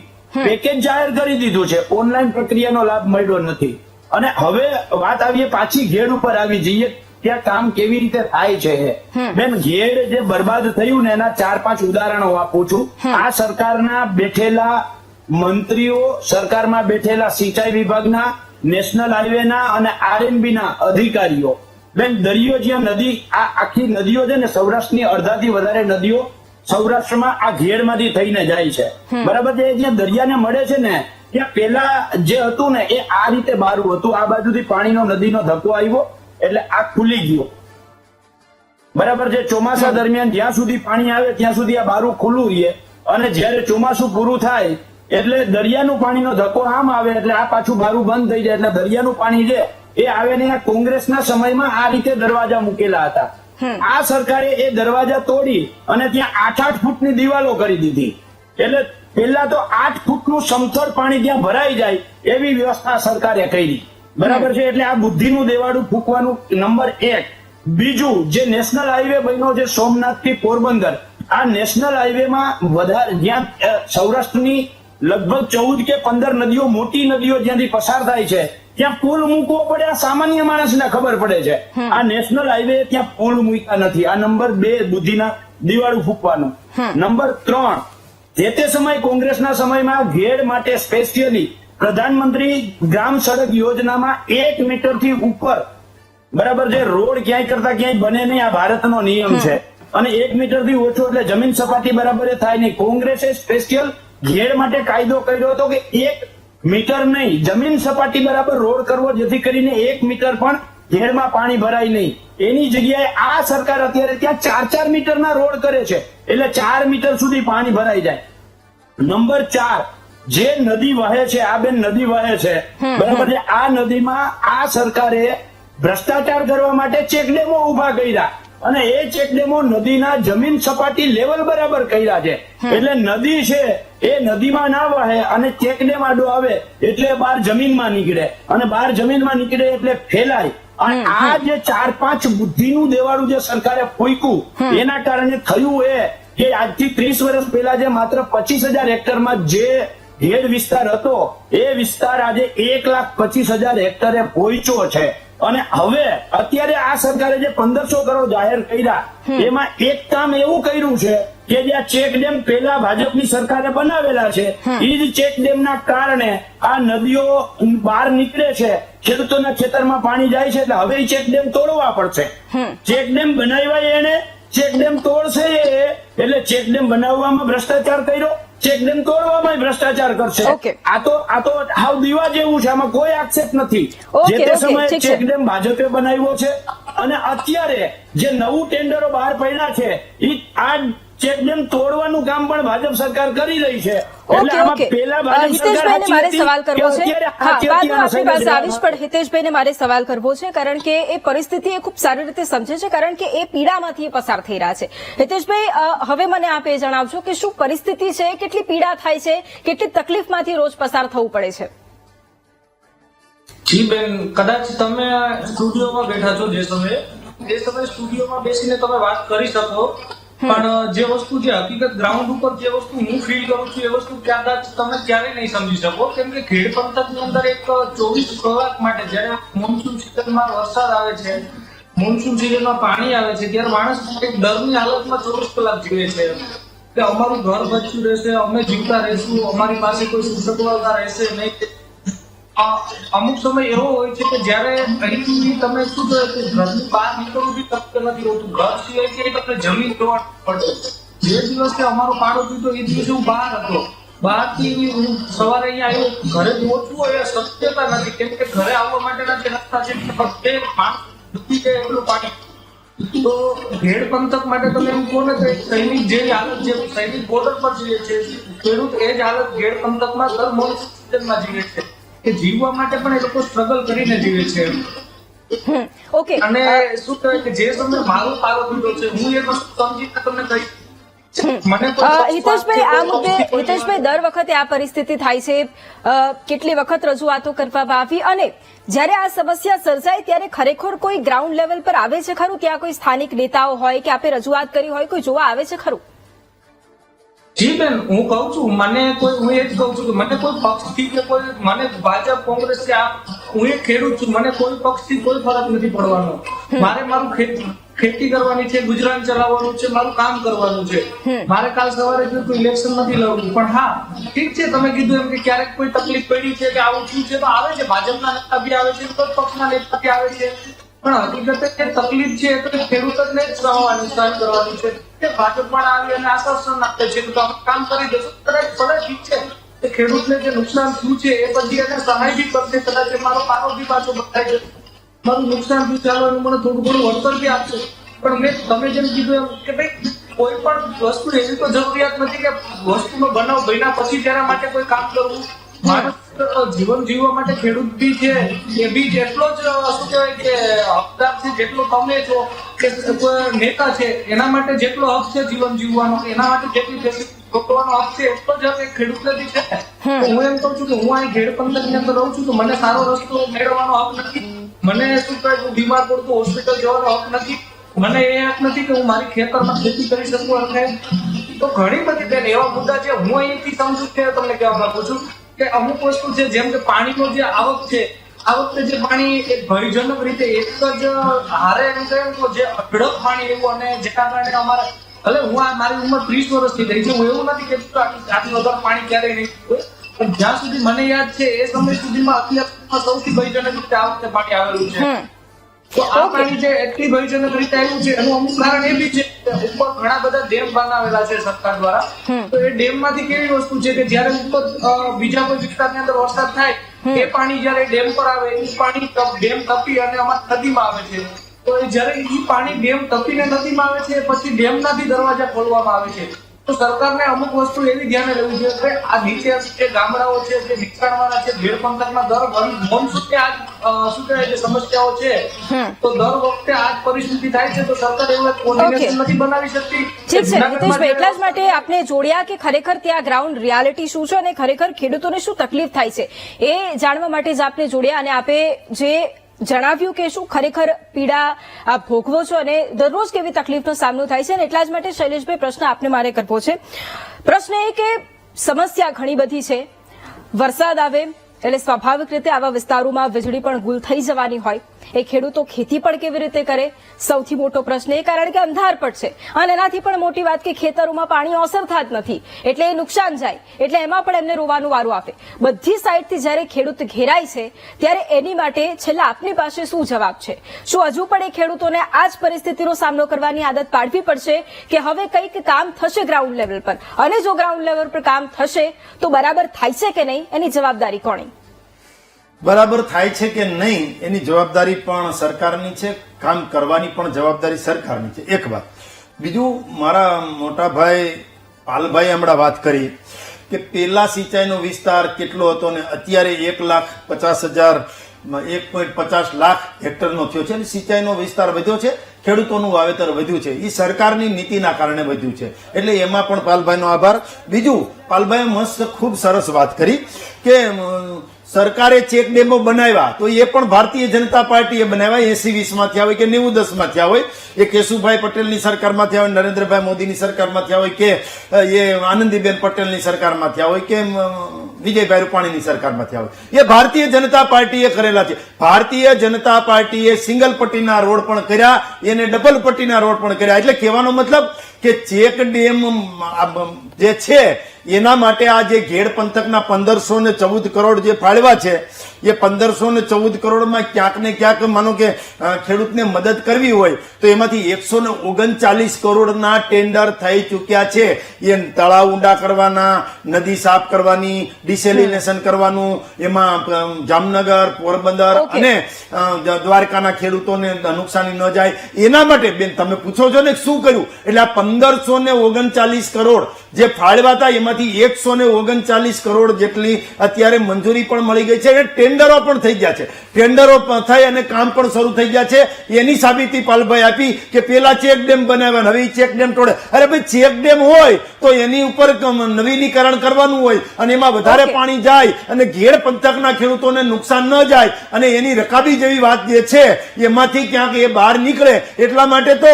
પેકેજ જાહેર કરી દીધું છે, ઓનલાઈન પ્રક્રિયાનો લાભ મળ્યો નથી. અને હવે વાત આવીએ પાછી ઘેડ ઉપર આવી જઈએ, ત્યાં કામ કેવી રીતે થાય છે. બેન, ઘેડ જે બરબાદ થયું ને એના 4-5 ઉદાહરણો આપું છું. આ સરકારના બેઠેલા મંત્રીઓ, સરકારમાં બેઠેલા સિંચાઈ વિભાગના, નેશનલ હાઈવેના અને આરએનબી ના અધિકારીઓ, બેન દરિયો જ્યાં નદી, આ આખી નદીઓ છે ને સૌરાષ્ટ્રની અડધાથી વધારે નદીઓ સૌરાષ્ટ્રમાં આ ઘેડમાંથી થઈને જાય છે. બરાબર છે. જ્યાં દરિયાને મળે છે ને ત્યાં પેલા જે હતું ને એ આ રીતે બારું હતું, આ બાજુથી પાણીનો નદીનો ધક્કો આવ્યો એટલે આ ખુલી ગયો. બરાબર છે. ચોમાસા દરમિયાન જ્યાં સુધી પાણી આવે ત્યાં સુધી આ બારું ખુલ્લું રહે, અને જયારે ચોમાસું પૂરું થાય એટલે દરિયાનું પાણીનો ધક્કો આમ આવે એટલે આ પાછું બારું બંધ થઈ જાય, એટલે દરિયાનું પાણી છે એ આવે ને. કોંગ્રેસના સમયમાં આ રીતે દરવાજા મૂકેલા હતા. આ સરકારે એ દરવાજા તોડી અને ત્યાં 8-8 ફૂટની દિવાલો કરી દીધી. એટલે પેલા તો 8 ફૂટનું સમથળ પાણી ત્યાં ભરાઈ જાય એવી વ્યવસ્થા સરકારે કરી. બરાબર છે. એટલે આ બુદ્ધિનું દેવાળું ફૂંકવાનું નંબર 1. બીજું, જે નેશનલ હાઈવે બન્યો છે સોમનાથ થી પોરબંદર, આ નેશનલ હાઈવેમાં વધારે જ્યાં સૌરાષ્ટ્રની લગભગ 14 કે 15 નદીઓ, મોટી નદીઓ જ્યાંથી પસાર થાય છે ત્યાં પુલ મૂકવો પડે. આ સામાન્ય માણસને ખબર પડે છે. આ નેશનલ હાઈવે ત્યાં પુલ મૂક્યા નથી. આ નંબર 2 બુદ્ધિના દિવાળું ફૂંકવાનું. નંબર 3, જે તે સમય કોંગ્રેસના સમયમાં ઘેડ માટે સ્પેશિયલી પ્રધાનમંત્રી ગ્રામ સડક યોજનામાં 1 મીટરથી ઉપર, બરાબર છે, રોડ ક્યાંય કરતા ક્યાંય બને નહીં, આ ભારતનો નિયમ છે. અને 1 મીટરથી ઓછો એટલે જમીન સપાટી બરાબર થાય નહીં. કોંગ્રેસે સ્પેશિયલ ઘેડ માટે કાયદો કર્યો હતો કે 1 મીટર નહીં, જમીન સપાટી બરાબર રોડ કરવો, જેથી કરીને 1 મીટર પણ ઘેડમાં પાણી ભરાય નહીં. એની જગ્યાએ આ સરકાર અત્યારે ત્યાં 4-4 મીટરના રોડ કરે છે, એટલે 4 મીટર સુધી પાણી ભરાઈ જાય. નંબર 4, જે નદી વહે છે, આ બેન નદી વહે છે, બરાબર છે, આ નદીમાં આ સરકારે ભ્રષ્ટાચાર કરવા માટે ચેકડેમો ઉભા કર્યા, અને એ ચેકડેમો નદીના જમીન સપાટી લેવલ બરાબર કર્યા છે. એટલે નદી છે એ નદીમાં ના વહે અને ચેકડેમ આડો આવે એટલે બહાર જમીનમાં નીકળે, અને બહાર જમીનમાં નીકળે એટલે ફેલાય. અને આ જે 4-5 બુદ્ધિનું દેવાળું જે સરકારે ફૂંક્યું એના કારણે થયું એ કે આજથી 30 વર્ષ પહેલા જે માત્ર 25,000 હેક્ટરમાં જે ઘેડ વિસ્તાર હતો એ વિસ્તાર આજે 1,25,000 હેક્ટરે પહોંચ્યો છે. અને હવે અત્યારે આ સરકારે જે 1,500 કરોડ જાહેર કર્યા એમાં એક કામ એવું કર્યું છે કે જે ચેકડેમ પેલા ભાજપની સરકારે બનાવેલા છે એ જ ચેકડેમના કારણે આ નદીઓ બહાર નીકળે છે, ખેડૂતોના ખેતરમાં પાણી જાય છે, એટલે હવે એ ચેકડેમ તોડવા પડશે. ચેકડેમ બનાવ્યા એને, ચેકડેમ તોડશે એટલે ચેકડેમ બનાવવામાં ભ્રષ્ટાચાર કર્યો, ચેકડેમ તોડવામાં ભ્રષ્ટાચાર કરશે. આ તો હાવ દીવા જેવું છે, આમાં કોઈ આક્ષેપ નથી. જે તે સમયે ચેકડેમ ભાજપે બનાવ્યો છે, અને અત્યારે જે નવું ટેન્ડરો બહાર પડ્યા છે એ આ ચેકડેમ તોડવાનું કામ પણ ભાજપ સરકાર કરી રહી છે. હિતેશભાઈને મારે સવાલ કરવો છે. બાદમાં આપણી પાસે આવીશ, પણ હિતેશભાઈને મારે સવાલ કરવો છે કારણ કે એ પરિસ્થિતિ એ ખૂબ સારી રીતે સમજે છે, કારણ કે એ પીડામાંથી પસાર થઈ રહ્યા છે. હિતેશભાઈ, હવે મને આપ એ જણાવજો કે શું પરિસ્થિતિ છે, કેટલી પીડા થાય છે, કેટલી તકલીફમાંથી રોજ પસાર થવું પડે છે? જી બેન, કદાચ તમે સ્ટુડિયોમાં બેઠા છો જે સમયે સ્ટુડિયોમાં બેસીને તમે વાત કરી શકો, પણ જે વસ્તુ, જે હકીકત ગ્રાઉન્ડ ઉપર જે વસ્તુ હું ફીલ કરું છું એ વસ્તુ કદાચ તમે ક્યારેય નહીં સમજી શકો. કેમ કે ખેડ પંથકની અંદર એક 24 કલાક માટે જયારે મોન્સૂન સિઝનમાં વરસાદ આવે છે, મોન્સૂન સિઝનમાં પાણી આવે છે, ત્યારે માણસ એક ડરની હાલતમાં 24 કલાક જીવે છે કે અમારું ઘર બચ્યું રહેશે, અમે જીવતા રહેશું, અમારી પાસે કોઈ સગવડતા રહેશે નહીં. અમુક સમય એવો હોય છે કે જયારે અહીંથી તમે શું કહે કે ઘરની બહાર નીકળવું બી શક્ય નથી હોતું, ઘર સિવાય કે તમને જમીન જોવા પડે. જે દિવસે અમારો પાડો પીતો એ દિવસે હું બહાર હતો, બહારથી હું સવારે અહીંયા આવ્યો, ઘરે પહોંચવું એ શક્યતા નથી, કેમ કે ઘરે આવવા માટેના જે રસ્તા છે તે પાણી એટલું પાણી તો ઘેડ પંથક માટે તમે એમ કહો ને કે સૈનિક જેવી હાલત, જે સૈનિક બોર્ડર પર જીવે છે, ખેડૂત એ જ હાલત ઘેડ પંથકમાં દર મોનસૂનમાં જીવે છે, કે જીવવા માટે પણ એ લોકો સ્ટ્રગલ કરીને જીવે છે. ઓકે, અને શું કહેવાય કે જે સમય મારો પારો દીધો છે, હું એ વસ્તુ સમજીને તમને કહી મને હિતેશભાઈ, આ મુદ્દે હિતેશભાઈ દર વખતે આ પરિસ્થિતિ થાય છે. કેટલી વખત રજૂઆતો કરવામાં આવી, અને જ્યારે આ સમસ્યા સર્જાય ત્યારે ખરેખર કોઈ ગ્રાઉન્ડ લેવલ પર આવે છે ખરું? ત્યાં કોઈ સ્થાનિક નેતાઓ હોય કે આપે રજૂઆત કરી હોય, કોઈ જોવા આવે છે ખરું? જી બેન, હું કહું છું, હું એ જ કહું છું કે મને કોઈ પક્ષથી કે કોઈ, મને ભાજપ, કોંગ્રેસ કે હું એક ખેડૂત છું, મને કોઈ પક્ષથી કોઈ ફરક નથી પડવાનો. મારે મારું ખેતી કરવાની છે, ગુજરાન ચલાવવાનું છે, મારું કામ કરવાનું છે. મારે કાલ સવારે કોઈ ઇલેક્શન નથી લડવું. પણ હા, ઠીક છે, તમે કીધું એમ કે ક્યારેક કોઈ તકલીફ પડી છે કે આવું થયું છે તો આવે છે, ભાજપના નેતા બી આવે છે, કોઈ પક્ષના નેતા બી આવે છે. પણ હકીકતે જે તકલીફ છે એ તો ખેડૂતોને જ સહન કરવાની છે. કે ભાજપ પણ આવી અને આશ્વાસન આપે છે કે તમે કામ કરી દેશો, કદાચ ઠીક છે, કે ખેડૂતને જે નુકસાન થયું છે એ પછી એને સહાય બી કરશે, કદાચ મારો પારો બી પાછો બતાવી છે, મારું નુકસાન થયું, ચાલો એનું મને થોડું ઘણું વળતર બી આપશે. પણ તમે જેમ કીધું એમ કે ભાઈ કોઈ પણ વસ્તુ એવી તો જરૂરિયાત નથી કે વસ્તુનો બનાવ બન્યા પછી તેના માટે કોઈ કામ કરવું. માણસ જીવન જીવવા માટે ખેડૂત બી છે, એ બી જેટલો જ શું કહેવાય કે હકદાર છે જેટલો તમે છો, કે કોઈ નેતા છે એના માટે જેટલો હક છે જીવન જીવવાનો, એના માટે જેટલી ભોગવવાનો હક છે એટલો જ હક ખેડૂતને બી છે. હું એમ કહું છું કે હું અહીં ઘેડ પંથકની અંદર રહું છું તો મને સારો રસ્તો મેળવવાનો હક નથી, મને શું કહેવાય હું બીમાર પડું તો હોસ્પિટલ જવાનો હક નથી, મને એ હક નથી કે હું મારી ખેતરમાં ખેતી કરી શકું. અને તો ઘણી બધી બેન એવા મુદ્દા છે. હું અહીંથી સમજુ કે તમને કહેવા માંગુ છું કે અમુક વસ્તુ છે, જેમ કે પાણીનો જે આવક છે, આ વખતે જે પાણી એક ભયજનક રીતે એક જ હારે એમ કહ્યું તો જે અઢળક પાણી એવું, અને જેના કારણે અમારે ભલે હું મારી ઉંમર 30 વર્ષથી થઈ છે, હું એવું નથી કે આટલું વધારે પાણી ક્યારેય નહીં હોય, પણ જ્યાં સુધી મને યાદ છે એ સમય સુધીમાં અત્યારમાં સૌથી ભયજનક રીતે આ વખતે પાણી આવેલું છે. તો આ પાણી જે એટલી ભયજનક રીતે આવ્યું છે એનું અમુક કારણ એ બી છે ઉપર ઘણા બધા ડેમ બનાવેલા છે સરકાર દ્વારા. તો એ ડેમ માંથી કેવી વસ્તુ છે કે જયારે ઉપર બીજા કોઈ વિસ્તારની અંદર વરસાદ થાય એ પાણી જયારે ડેમ પર આવે એ પાણી ડેમ તપી અને અમારી નદીમાં આવે છે. તો જયારે એ પાણી ડેમ તપીને નદીમાં આવે છે પછી ડેમનાથી દરવાજા ખોલવામાં આવે છે. તો સરકારને અમુક વસ્તુ એવી ધ્યાને લેવી જોઈએ કે આ નીચે જે ગામડાઓ છે, જે નીચાણવાળા છે, ઘેડ પંથકમાં દર મોનસૂનની આ શું કહેવાય જે સમસ્યાઓ છે, તો દર વખતે આ જ પરિસ્થિતિ થાય છે. તો સરકાર એવું કોર્ડિનેશન નથી બનાવી શકતી. ઠીક છે હિતેશભાઈ, એટલા જ માટે આપને જોડ્યા કે ખરેખર ત્યાં ગ્રાઉન્ડ રિયાલિટી શું છે અને ખરેખર ખેડૂતોને શું તકલીફ થાય છે એ જાણવા માટે જ આપને જોડ્યા. અને આપે જે જણાવ્યું કે શું ખરેખર પીડા આપ ભોગવો છો અને દરરોજ કેવી તકલીફનો સામનો થાય છે. અને એટલા જ માટે શૈલેષભાઈ પ્રશ્ન આપને મારે કરવો છે. પ્રશ્ન એ કે સમસ્યા ઘણી બધી છે, વરસાદ આવે એટલે સ્વાભાવિક રીતે આવા વિસ્તારોમાં વીજળી પણ ગુલ થઈ જવાની હોય, એ ખેડૂતો ખેતી પણ કેવી રીતે કરે, સૌથી મોટો પ્રશ્ન એ, કારણ કે અંધાર પડશે અને એનાથી પણ મોટી વાત કે ખેતરોમાં પાણી ઓસરતા જ નથી એટલે એ નુકસાન જાય, એટલે એમાં પણ એમને રોવાનું વારું આપે. બધી સાઈડથી જયારે ખેડૂત ઘેરાય છે ત્યારે એની માટે છેલ્લા આપની પાસે શું જવાબ છે? શું હજુ પણ એ ખેડૂતોને આ જ પરિસ્થિતિનો સામનો કરવાની આદત પાડવી પડશે કે હવે કંઈક કામ થશે ગ્રાઉન્ડ લેવલ પર, અને જો ગ્રાઉન્ડ લેવલ પર કામ થશે તો બરાબર થાય છે કે નહીં એની જવાબદારી કોની? બરાબર થાય છે કે નહીં એની જવાબદારી પણ સરકારની છે, કામ કરવાની પણ જવાબદારી સરકારની છે, એક વાત. બીજું, મારા મોટા ભાઈ પાલભાઈ હમણાં વાત કરી કે પેલા સિંચાઈનો વિસ્તાર કેટલો હતો ને અત્યારે 1,50,000 1.50 લાખ હેક્ટરનો થયો છે અને સિંચાઈનો વિસ્તાર વધ્યો છે, ખેડૂતોનું વાવેતર વધ્યું છે. એ સરકારની નીતિના કારણે વધ્યું છે, એટલે એમાં પણ પાલભાઈનો આભાર. બીજું, પાલભાઈએ મસ્ત ખૂબ સરસ વાત કરી કે સરકારે ચેક ડેમો બનાવ્યા તો એ પણ ભારતીય જનતા પાર્ટીએ બનાવ્યા, 80-20 માં થયા હોય કે 90-10 માં થયા હોય, એ કેશુભાઈ પટેલની સરકારમાં થયા હોય, નરેન્દ્રભાઈ મોદીની સરકારમાં થયા હોય કે એ આનંદીબેન પટેલની સરકારમાં થયા હોય કે વિજયભાઈ રૂપાણીની સરકારમાં થયા હોય, એ ભારતીય જનતા પાર્ટીએ કરેલા છે. ભારતીય જનતા પાર્ટીએ સિંગલ પટ્ટીના રોડ પણ કર્યા, એને ડબલ પટ્ટીના રોડ પણ કર્યા. એટલે કહેવાનો મતલબ કે ચેક ડેમ જે છે એના માટે આ જે ઘેડ પંથકના 1514 કરોડ જે ફાળવ્યા છે એ 1514 કરોડમાં ક્યાંક ને ક્યાંક માનો કે ખેડૂતને મદદ કરવી હોય તો એમાંથી 139 કરોડના ટેન્ડર થઈ ચૂક્યા છે. એ તળાવ ઊંડા કરવાના, નદી સાફ કરવાની, ડિસેલિનેશન કરવાનું, એમાં જામનગર, પોરબંદર અને દ્વારકાના ખેડૂતોને નુકસાની ન જાય એના માટે બેન તમે પૂછો છો ને શું કર્યું, એટલે આ 1539 કરોડ જે ફાળવ્યા હતા એમાંથી 139 કરોડ જેટલી અત્યારે મંજૂરી પણ મળી ગઈ છે અને ટેન્ડરો પણ થઈ ગયા છે. ટેન્ડરો થઈ અને કામ પણ શરૂ થઈ ગયા છે. એની સાબિતી પાલભાઈ આપી કે પેલા ચેક ડેમ બનાવ્યા, હવે ચેક ડેમ તોડે. અરે ભાઈ ચેક ડેમ હોય તો એની ઉપર નવીનીકરણ કરવાનું હોય અને એમાં વધારે પાણી જાય અને ઘેડ પંથકના ખેડૂતોને નુકસાન ન જાય અને એની રકાબી જેવી વાત જે છે એમાંથી ક્યાંક એ બહાર નીકળે એટલા માટે તો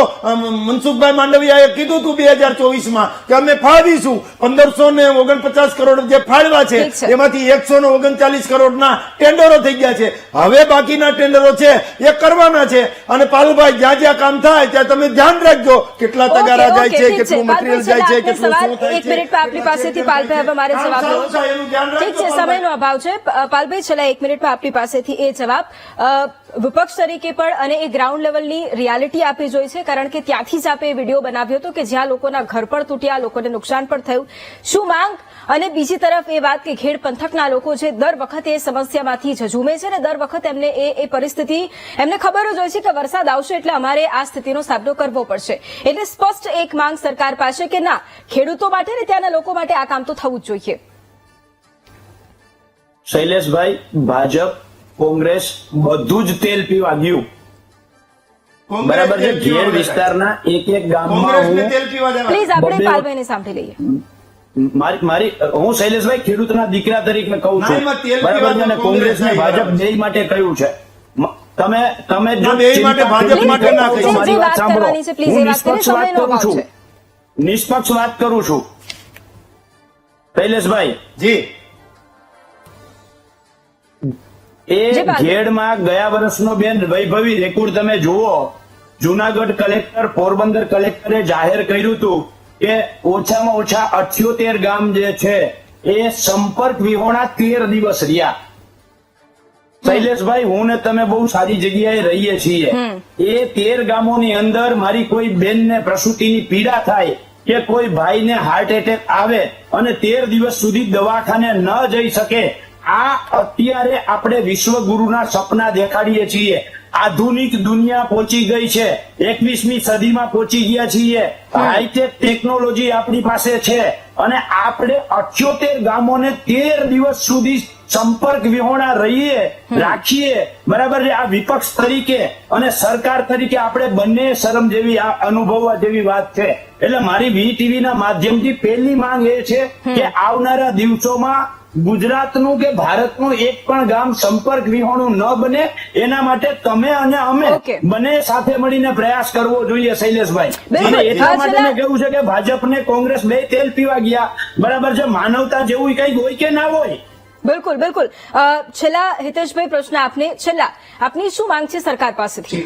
મનસુખભાઈ માંડવિયાએ કીધું હતું 2024માં કે અમે ફાળવીશું 1549 કરોડ જે ફાળવા છે એમાંથી 139 કરોડના ટેન્ડરો થઈ ગયા છે. હવે બાકીના ટેન્ડરો છે એ કરવાના છે અને પાલુભાઈ જ્યાં જ્યાં કામ થાય ત્યાં તમે ધ્યાન રાખજો કેટલા તગારા જાય છે, કેટલું મટીરીયલ જાય છે, કેટલું શું થાય છે. એક મિનિટમાં આપની પાસેથી પાલભાઈ હવે મારે જવાબ લેવો છે. ઠીક છે, સમયનો અભાવ છે. પાલભાઈ છેલ્લા 1 મિનિટમાં આપની પાસેથી એ જવાબ વિપક્ષ તરીકે પણ અને એ ગ્રાઉન્ડ લેવલની રિયાલિટી આપી જોઈ છે કારણ કે ત્યાંથી જ આપે વિડીયો બનાવ્યો હતો કે જ્યાં લોકોના ઘર પણ તૂટ્યા, લોકોને નુકસાન પણ થયું. શું માંગ અને બીજી તરફ એ વાત કે ખેડ પંથકના લોકો જે દર વખતે એ સમસ્યામાંથી ઝઝૂમે છે ને દર વખત એમને એ પરિસ્થિતિ એમને ખબર જ હોય છે કે વરસાદ આવશે એટલે અમારે આ સ્થિતિનો સામનો કરવો પડશે. એટલે સ્પષ્ટ એક માંગ સરકાર પાસે કે ના ખેડૂતો માટે ને ત્યાંના લોકો માટે આ કામ તો થવું જ જોઈએ. શૈલેષભાઈ, ભાજપ કોંગ્રેસ બધું જ તેલ પીવા ગયું. બરાબર છે. ઘેડ વિસ્તારના એક ગામમાં પ્લીઝ આપણે પાલભાઈને સાંભળી લઈએ. હું શૈલેષભાઈ ખેડૂતના દીકરા તરીકે કહું છું બરાબર છે અને કોંગ્રેસ ને ભાજપ બે માટે કહ્યું છે. તમે જો ભાજપ માટે ના કહી મારી વાત સાંભળો. હું નિષ્પક્ષ વાત કરું છું. નિષ્પક્ષ વાત કરું છું શૈલેષભાઈ જી. એ ઘેડમાં ગયા વર્ષનો બેન વૈભવી રેકોર્ડ તમે જુઓ. જુનાગઢ કલેક્ટર, પોરબંદર કલેક્ટરે જાહેર કર્યું હતું કે ઓછામાં ઓછા 78 ગામ જે છે એ સંપર્ક વિહોણા 13 દિવસ રહ્યા. શૈલેષભાઈ, હું ને તમે બહુ સારી જગ્યાએ રહીએ છીએ. એ 13 ગામોની અંદર મારી કોઈ બેનને પ્રસૂતિની પીડા થાય કે કોઈ ભાઈને હાર્ટ એટેક આવે અને 13 દિવસ સુધી દવાખાને ન જઈ શકે, આ અત્યારે આપણે વિશ્વગુરુના સપના દેખાડીએ છીએ. આધુનિક દુનિયા પહોંચી ગઈ છે, 21મી સદીમાં પહોંચી ગયા છીએ. હાઈટેક ટેકનોલોજી આપણી પાસે છે અને આપણે 78 ગામોને 13 દિવસ સુધી સંપર્ક વિહોણા રાખીએ બરાબર છે. આ વિપક્ષ તરીકે અને સરકાર તરીકે આપણે બંને શરમ જેવી અનુભવવા જેવી વાત છે. એટલે મારી VTV ના માધ્યમથી પહેલી માંગ એ છે કે આવનારા દિવસોમાં ગુજરાતનું કે ભારતનું એક પણ ગામ સંપર્ક વિહોણું ન બને એના માટે તમે અને અમે બંને સાથે મળીને પ્રયાસ કરવો જોઈએ શૈલેષભાઈ. અને એટલા માટે મેં કહ્યું છે કે ભાજપ ને કોંગ્રેસ બે તેલ પીવા ગયા બરાબર છે. માનવતા જેવું કઈ હોય કે ના હોય. બિલકુલ બિલકુલ. છેલ્લા હિતેશભાઈ પ્રશ્ન આપને છેલ્લા આપની શું માંગ છે સરકાર પાસેથી?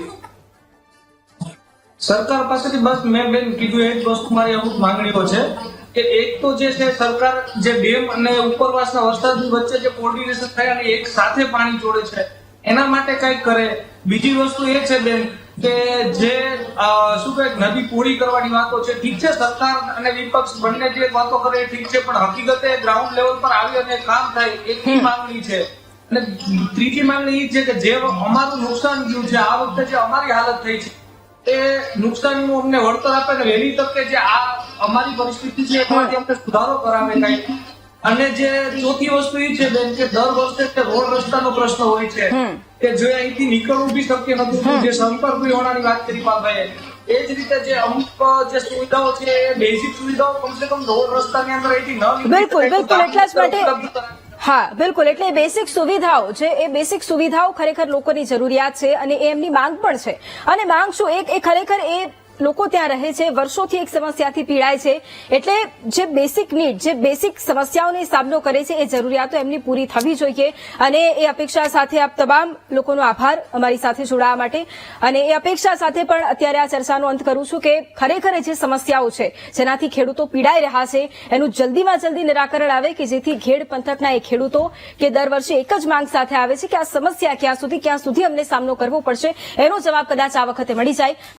સરકાર પાસેથી બસ મેં બેન કીધું એ જ વસ્તુ મારી અમુક માંગણીઓ છે કે એક તો જે છે સરકાર જે ડેમ અને ઉપરવાસના વરસાદની વચ્ચે જે કોર્ડિનેશન થાય અને એક સાથે પાણી છોડે છે એના માટે કંઈક કરે. બીજી વસ્તુ એ છે બેન કે જે શું કહે નદી પૂરી કરવાની વાતો છે, ઠીક છે સરકાર અને વિપક્ષ બંને જે વાતો કરે ઠીક છે પણ હકીકતે ગ્રાઉન્ડ લેવલ પર આવી અને કામ થાય એટલી માંગણી છે. અને ત્રીજી માંગણી એ છે કે જે અમારું નુકસાન થયું છે આ વખતે જે અમારી હાલત થઈ છે એ નુકસાનનું અમને વળતર આપે ને વહેલી તકે જે આ અમારી પરિસ્થિતિ છે એમાંથી અમને સુધારો કરાવે કંઈક. અને જે ચોથી વસ્તુ એ છે બેન કે દર વર્ષે રોડ રસ્તાનો પ્રશ્ન હોય છે કે જે અહીંથી નીકળવું બી શક્ય નથી. જે સંપર્ક વિહોણાની વાત કરી પાભાઈએ એ જ રીતે જે અમુક જે સુવિધાઓ છે એ બેઝિક સુવિધાઓ કમસે કમ રોડ રસ્તાની અંદર અહીંથી ન બિલકુલ બિલકુલ એટલા જ માટે હા બિલકુલ. એટલે બેસિક સુવિધાઓ છે એ બેસિક સુવિધાઓ ખરેખર લોકોની જરૂરિયાત છે અને એ એમની માંગ પણ છે. અને માંગ શું એ ખરેખર એ લોકો ત્યાં રહે છે, વર્ષોથી એક સમસ્યાથી પીડાય છે, એટલે જે બેસિક નીડ, જે બેસિક સમસ્યાઓનો સામનો કરે છે એ જરૂરિયાતો એમની પૂરી થવી જોઈએ. અને એ અપેક્ષા સાથે આપ તમામ લોકોનો આભાર અમારી સાથે જોડાવા માટે. અને એ અપેક્ષા સાથે પણ અત્યારે આ ચર્ચાનો અંત કરું છું કે ખરેખર જે સમસ્યાઓ છે જેનાથી ખેડૂતો પીડાઈ રહ્યા છે એનું જલ્દીમાં જલ્દી નિરાકરણ આવે કે જેથી ઘેડ પંથકના એ ખેડૂતો કે દર વર્ષે એક જ માંગ સાથે આવે છે કે આ સમસ્યા ક્યાં સુધી અમને સામનો કરવો પડશે એનો જવાબ કદાચ આ વખતે મળી જાય.